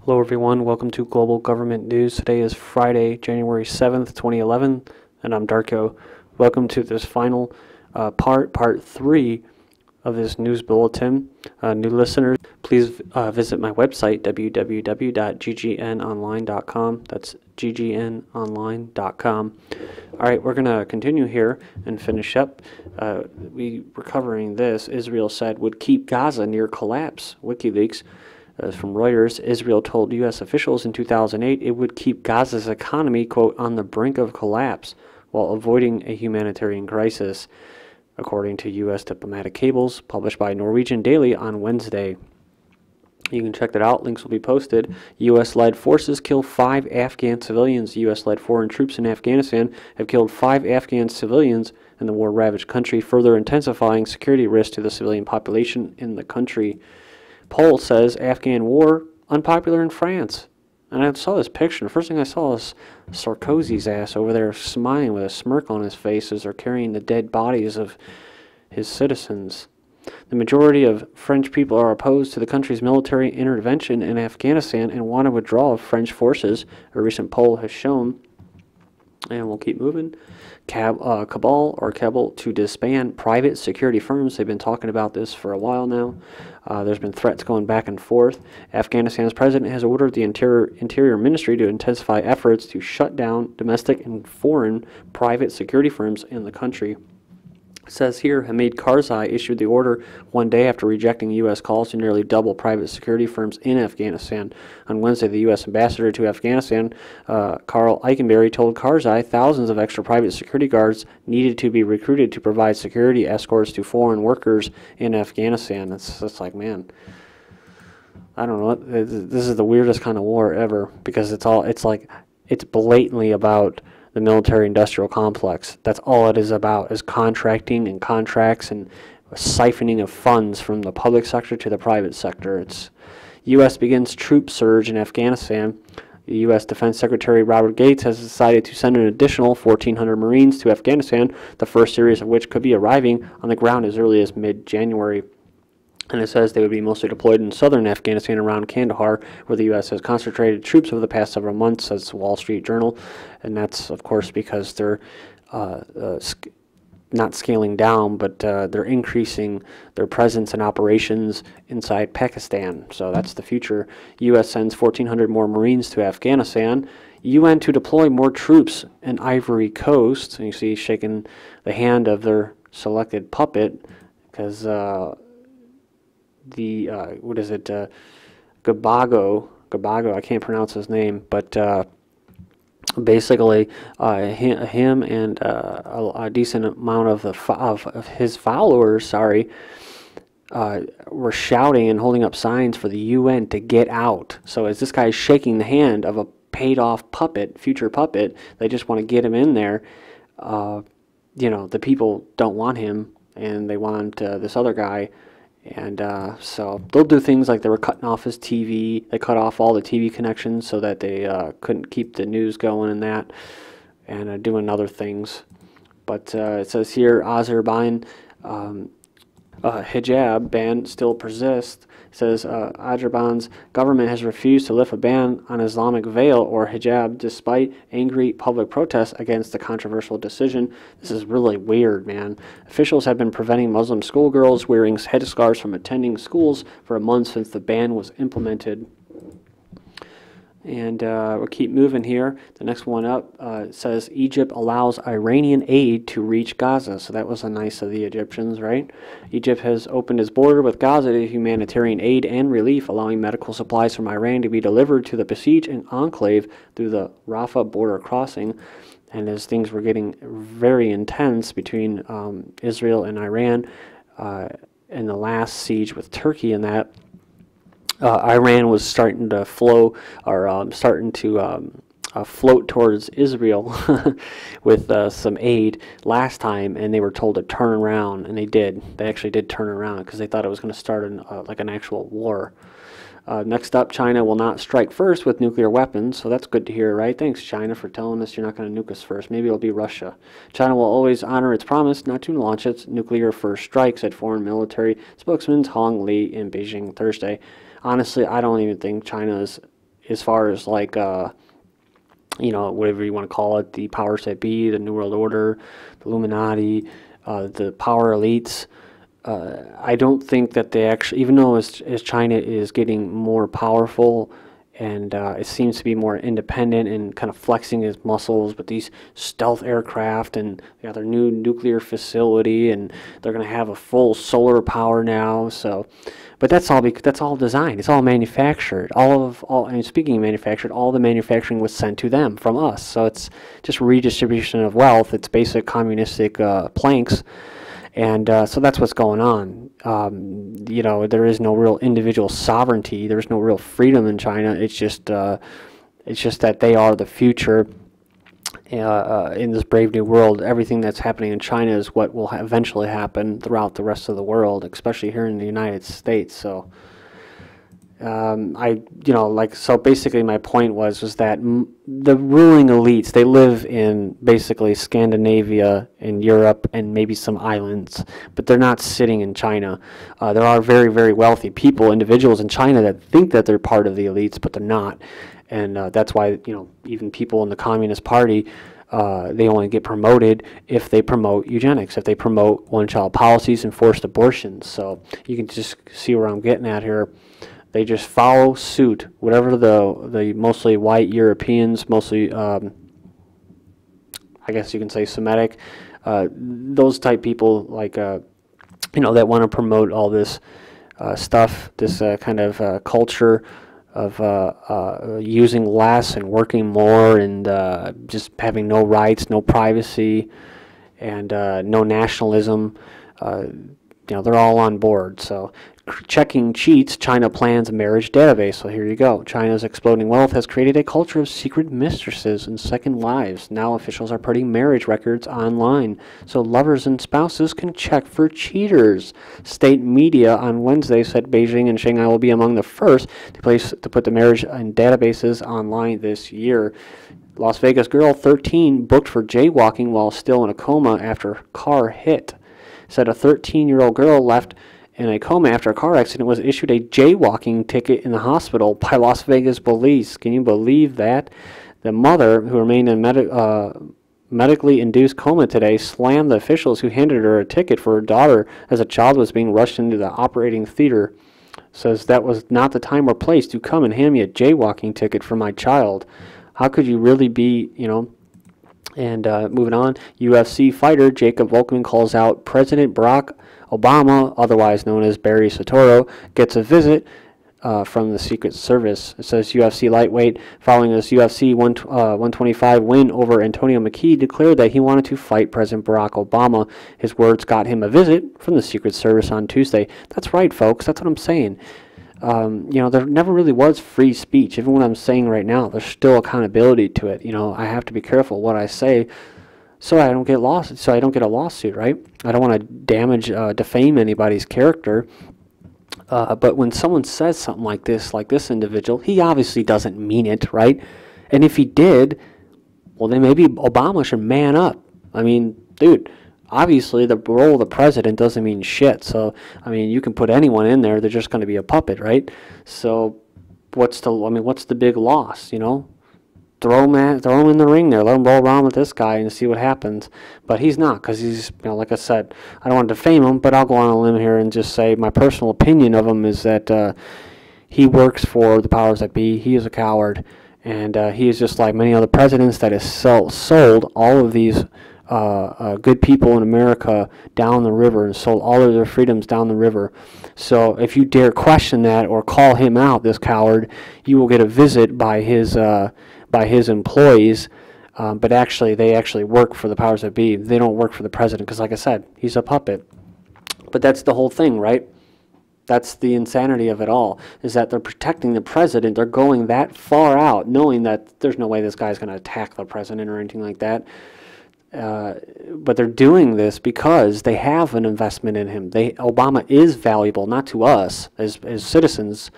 Hello everyone, welcome to Global Government News. Today is Friday, January 7th, 2011, and I'm Darko. Welcome to this final part 3 of this news bulletin. New listeners, please visit my website, www.ggnonline.com. That's ggnonline.com. Alright, we're going to continue here and finish up. We were covering this. Israel said would keep Gaza near collapse. WikiLeaks. From Reuters, Israel told U.S. officials in 2008 it would keep Gaza's economy, quote, on the brink of collapse while avoiding a humanitarian crisis, according to U.S. diplomatic cables published by Norwegian Daily on Wednesday. You can check that out. Links will be posted. U.S.-led forces kill 5 Afghan civilians. U.S.-led foreign troops in Afghanistan have killed 5 Afghan civilians in the war-ravaged country, further intensifying security risks to the civilian population in the country. Poll says Afghan war unpopular in France. And I saw this picture. The first thing I saw was Sarkozy's ass over there smiling with a smirk on his face as they're carrying the dead bodies of his citizens. The majority of French people are opposed to the country's military intervention in Afghanistan and want a withdrawal of French forces, a recent poll has shown. And we'll keep moving. Kabul to disband private security firms. They've been talking about this for a while now. There's been threats going back and forth. Afghanistan's president has ordered the Interior Ministry to intensify efforts to shut down domestic and foreign private security firms in the country. It says here, Hamid Karzai issued the order one day after rejecting U.S. calls to nearly double private security firms in Afghanistan. On Wednesday, the U.S. ambassador to Afghanistan, Carl Eikenberry, told Karzai thousands of extra private security guards needed to be recruited to provide security escorts to foreign workers in Afghanistan. It's like, man, I don't know. This is the weirdest kind of war ever because it's blatantly about the military-industrial complex. That's all it is about, is contracting and contracts and siphoning of funds from the public sector to the private sector. It's U.S. begins troop surge in Afghanistan. The U.S. Defense Secretary Robert Gates has decided to send an additional 1,400 Marines to Afghanistan, the first series of which could be arriving on the ground as early as mid-January. And it says they would be mostly deployed in southern Afghanistan around Kandahar, where the U.S. has concentrated troops over the past several months, says the Wall Street Journal. And that's, of course, because they're not scaling down, but they're increasing their presence and operations inside Pakistan. So that's the future. U.S. sends 1,400 more Marines to Afghanistan. UN to deploy more troops in Ivory Coast. And you see shaking the hand of their selected puppet, because Gabago, I can't pronounce his name, but basically him and a decent amount of his followers, were shouting and holding up signs for the UN to get out. So as this guy is shaking the hand of a paid-off puppet, future puppet, they just want to get him in there. The people don't want him, and they want this other guy. And so they'll do things like they were cutting off his TV. They cut off all the TV connections so that they couldn't keep the news going and that, and doing other things. But it says here, Azerbaijan hijab ban still persists. It says Azerbaijan's government has refused to lift a ban on Islamic veil or hijab despite angry public protests against the controversial decision. This is really weird, man. Officials have been preventing Muslim schoolgirls wearing headscarves from attending schools for a month since the ban was implemented. And we'll keep moving here. The next one up says Egypt allows Iranian aid to reach Gaza. So that was nice of the Egyptians, right? Egypt has opened its border with Gaza to humanitarian aid and relief, allowing medical supplies from Iran to be delivered to the besieged enclave through the Rafah border crossing. And as things were getting very intense between Israel and Iran in the last siege with Turkey and that, Iran was starting to float towards Israel with some aid last time, and they were told to turn around, and they did. They actually did turn around because they thought it was going to start like an actual war. Next up, China will not strike first with nuclear weapons, so that's good to hear, right? Thanks, China, for telling us you're not going to nuke us first. Maybe it'll be Russia. China will always honor its promise not to launch its nuclear first strike, said foreign military spokesman Hong Li in Beijing Thursday. Honestly, I don't even think China is as far as like you know, whatever you want to call it, the powers that be, the New World Order, the Illuminati, the power elites. I don't think that they actually, even though as China is getting more powerful and it seems to be more independent and kind of flexing its muscles with these stealth aircraft, and they got their new nuclear facility, and they're going to have a full solar power now. So, but that's all designed. It's all manufactured. And speaking of manufactured, all the manufacturing was sent to them from us. So it's just redistribution of wealth. It's basic communistic planks. And so that's what's going on. You know, there is no real individual sovereignty. There's no real freedom in China. It's just that they are the future in this brave new world. Everything that's happening in China is what will eventually happen throughout the rest of the world, especially here in the United States. So, so basically my point was that the ruling elites, they live in basically Scandinavia and Europe and maybe some islands, but they're not sitting in China. There are very, very wealthy people, individuals in China that think that they're part of the elites, but they're not. And that's why, you know, even people in the Communist Party, they only get promoted if they promote eugenics, if they promote one-child policies and forced abortions. So you can just see where I'm getting at here. They just follow suit, whatever the mostly white Europeans, mostly, I guess you can say Semitic, those type people, like, you know, that want to promote all this stuff, this kind of culture of using less and working more, and just having no rights, no privacy, and no nationalism. You know, they're all on board. So, checking cheats, China plans a marriage database. So here you go. China's exploding wealth has created a culture of secret mistresses and second lives. Now officials are putting marriage records online so lovers and spouses can check for cheaters. State media on Wednesday said Beijing and Shanghai will be among the first to put the marriage in databases online this year. Las Vegas girl 13 booked for jaywalking while still in a coma after car hit. Said a 13-year-old girl left in a coma after a car accident was issued a jaywalking ticket in the hospital by Las Vegas police. Can you believe that? The mother, who remained in medically induced coma today, slammed the officials who handed her a ticket for her daughter as a child was being rushed into the operating theater. Says that was not the time or place to come and hand me a jaywalking ticket for my child. How could you really be, you know? And moving on, UFC fighter Jacob Volkman calls out President Barack Obama, otherwise known as Barry Soetoro, gets a visit from the Secret Service. It says UFC lightweight, following this UFC 125 win over Antonio McKee, declared that he wanted to fight President Barack Obama. His words got him a visit from the Secret Service on Tuesday. That's right, folks. That's what I'm saying. You know, there never really was free speech. Even what I'm saying right now, there's still accountability to it. You know, I have to be careful what I say so I don't get lost. So I don't get a lawsuit, right? I don't want to damage, defame anybody's character. But when someone says something like this individual, he obviously doesn't mean it, right? And if he did, well, then maybe Obama should man up. I mean, dude. Obviously, the role of the president doesn't mean shit. So, I mean, you can put anyone in there; they're just going to be a puppet, right? So, what's the big loss? You know, throw him in the ring there, let him roll around with this guy and see what happens. But he's not, because he's, you know, like I said, I don't want to defame him, but I'll go on a limb here and just say my personal opinion of him is that he works for the powers that be. He is a coward, and he is just like many other presidents that has sold all of these. Good people in America down the river and sold all of their freedoms down the river. So if you dare question that or call him out, this coward, you will get a visit by his employees. But actually, they actually work for the powers that be. They don't work for the president because, like I said, he's a puppet. But that's the whole thing, right? That's the insanity of it all, is that they're protecting the president. They're going that far out, knowing that there's no way this guy's going to attack the president or anything like that. But they're doing this because they have an investment in him. Obama is valuable, not to us as citizens,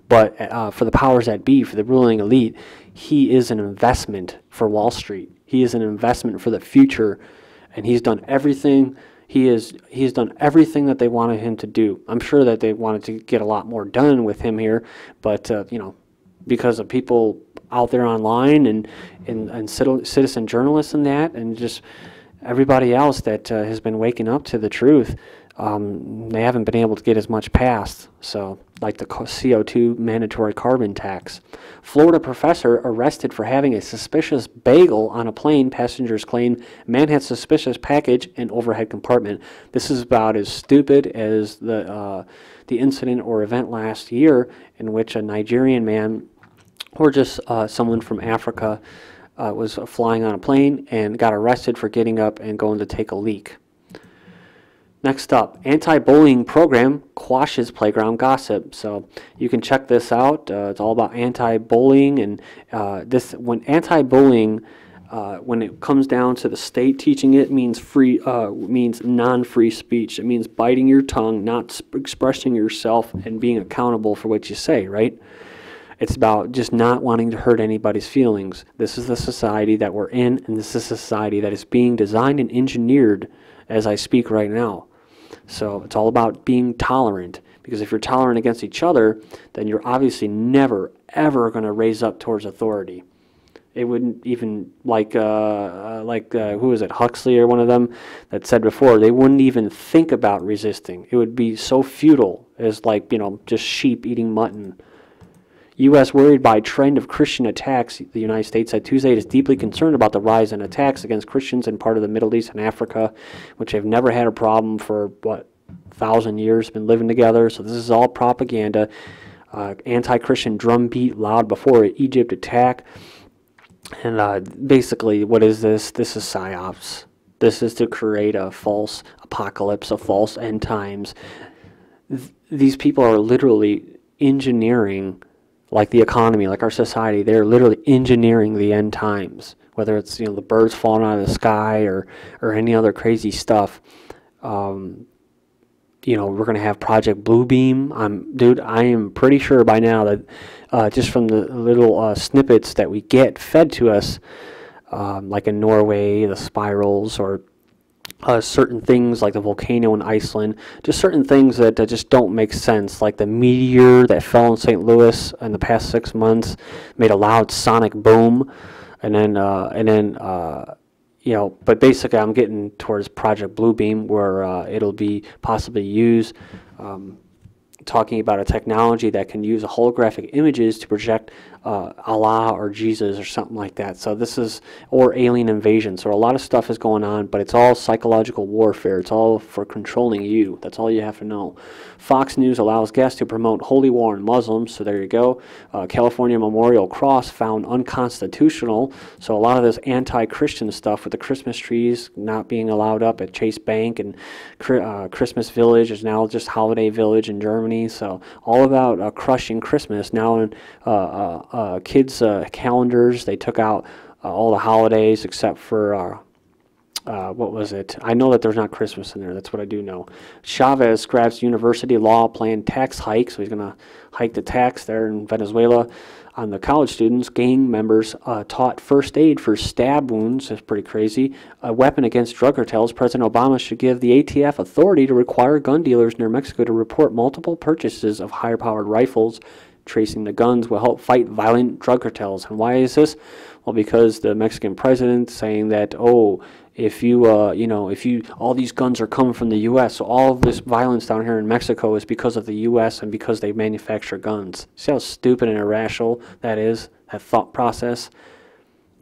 but for the powers that be, for the ruling elite. He is an investment for Wall Street. He is an investment for the future, and he's done everything. He's done everything that they wanted him to do. I'm sure that they wanted to get a lot more done with him here, but you know, because of people out there online and citizen journalists and that, and just everybody else that has been waking up to the truth. They haven't been able to get as much passed. So, like the CO2 mandatory carbon tax. Florida professor arrested for having a suspicious bagel on a plane. Passengers claim man had suspicious package in overhead compartment. This is about as stupid as the incident or event last year in which a Nigerian man, or just someone from Africa, was flying on a plane and got arrested for getting up and going to take a leak. Next up, anti-bullying program quashes playground gossip. So you can check this out. It's all about anti-bullying, and when anti-bullying, when it comes down to the state teaching it, means non-free speech. It means biting your tongue, not expressing yourself, and being accountable for what you say. Right? It's about just not wanting to hurt anybody's feelings. This is the society that we're in, and this is a society that is being designed and engineered as I speak right now. So it's all about being tolerant, because if you're tolerant against each other, then you're obviously never, ever going to raise up towards authority. It wouldn't even, who is it, Huxley or one of them that said before, they wouldn't even think about resisting. It would be so futile as just sheep eating mutton. U.S. worried by trend of Christian attacks. The United States said Tuesday it is deeply concerned about the rise in attacks against Christians in part of the Middle East and Africa, which have never had a problem for, 1,000 years, been living together. So this is all propaganda. Anti-Christian drumbeat loud before Egypt attack. And basically, what is this? This is psyops. This is to create a false apocalypse, a false end times. These people are literally engineering, like the economy, like our society. They're literally engineering the end times, whether it's the birds falling out of the sky or any other crazy stuff. We're going to have Project Bluebeam. Dude, I am pretty sure by now that just from the little snippets that we get fed to us, like in Norway, the spirals, or certain things like the volcano in Iceland, just certain things that just don't make sense, like the meteor that fell in St. Louis in the past 6 months made a loud sonic boom, but basically I'm getting towards Project Bluebeam, where it'll be possibly used, talking about a technology that can use holographic images to project Allah or Jesus or something like that. So this is, or alien invasion. So a lot of stuff is going on, but it's all psychological warfare. It's all for controlling you. That's all you have to know. Fox News allows guests to promote holy war on Muslims. So there you go. California Memorial Cross found unconstitutional. So a lot of this anti-Christian stuff with the Christmas trees not being allowed up at Chase Bank, and Christmas Village is now just Holiday Village in Germany. So all about crushing Christmas. Now in kids' calendars, they took out all the holidays except for what was it? I know that there's not Christmas in there. That's what I do know. Chavez grabs university law plan tax hike, so he's going to hike the tax there in Venezuela on the college students. Gang members taught first aid for stab wounds. That's pretty crazy. A weapon against drug cartels. President Obama should give the ATF authority to require gun dealers near Mexico to report multiple purchases of higher-powered rifles. Tracing the guns will help fight violent drug cartels. And why is this? Well, because the Mexican president saying that, if all these guns are coming from the U.S., so all of this violence down here in Mexico is because of the U.S. and because they manufacture guns. See how stupid and irrational that is, that thought process?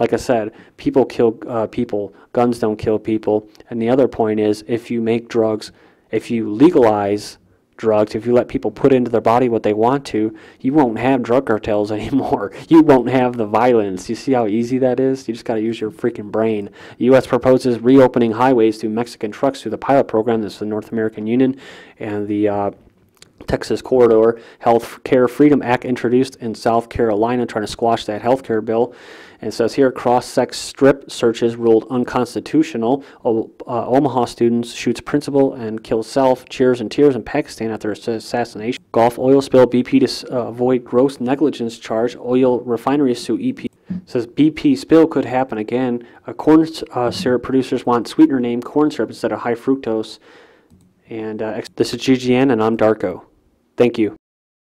Like I said, people kill people, guns don't kill people. And the other point is, if you make drugs, if you legalize drugs, if you let people put into their body what they want to, you won't have drug cartels anymore. You won't have the violence. You see how easy that is? You just got to use your freaking brain. The U.S. proposes reopening highways to Mexican trucks through the pilot program. This is the North American Union and the Texas Corridor Health Care Freedom Act introduced in South Carolina, trying to squash that health care bill. And it says here, cross-sex strip searches ruled unconstitutional. Omaha students shoots principal and kills self. Cheers and tears in Pakistan after assassination. Gulf oil spill. BP to avoid gross negligence charge. Oil refineries sue EP. It says BP spill could happen again. Corn syrup producers want sweetener named corn syrup instead of high fructose. And this is GGN, and I'm Darko. Thank you.